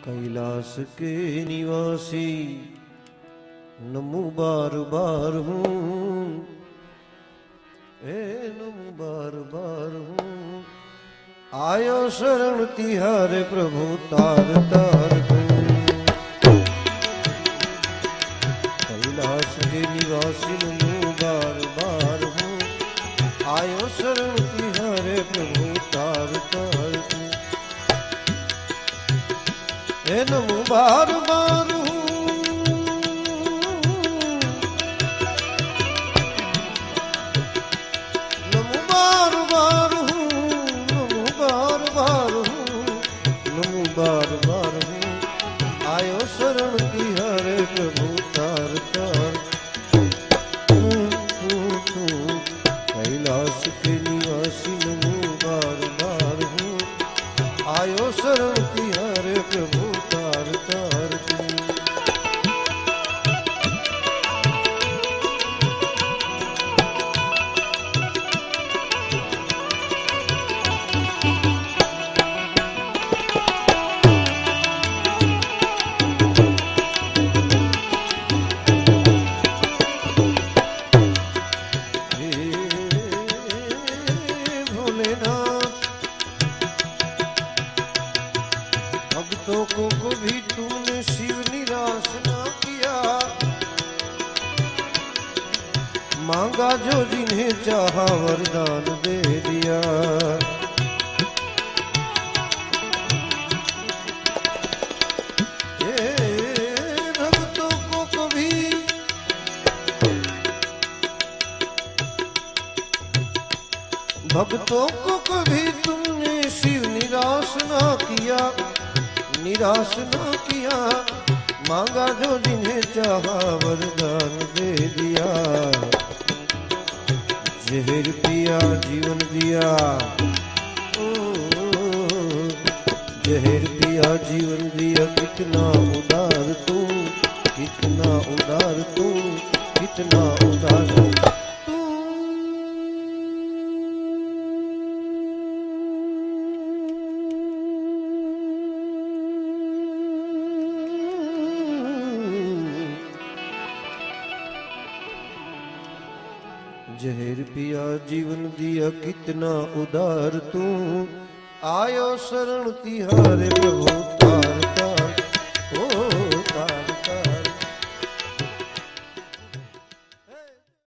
कैलाश के निवासी नमो बार बार हूँ, ए नमो बार बार हूँ। आयो शरण तिहारे प्रभु तार तार दूं। कैलाश के निवासी नमो बार बार हूँ, आयो शरण तिहारे प्रभु तार तार दूं। ए नमो बार बार हूँ, नमो बार बार हूँ, नमो बार बार हूँ, नमो बार बार हूँ। आयो शरण तिहारे प्रभु तार तार कैलाश के निवासी नमो बार बार हूँ, आयो शरण तिहारे प्रभु तार तार दूं। भक्तों को भी तूने शिव निराश ना किया, मांगा जो जिन्हें चाहा वरदान दे दिया। भक्तों को कभी भक्तों को कभी तुमने शिव निराश ना किया, निराश न किया, मांगा जो जिन्हें चाहा वरदान दे दिया। जहर पिया जीवन दिया, जहर पिया जीवन दिया। कितना उदार तू, कितना उदार तू, कितना उदार तू। जहर पिया जीवन दिया, कितना उदार तू। आयो शरण तिहारे प्रभु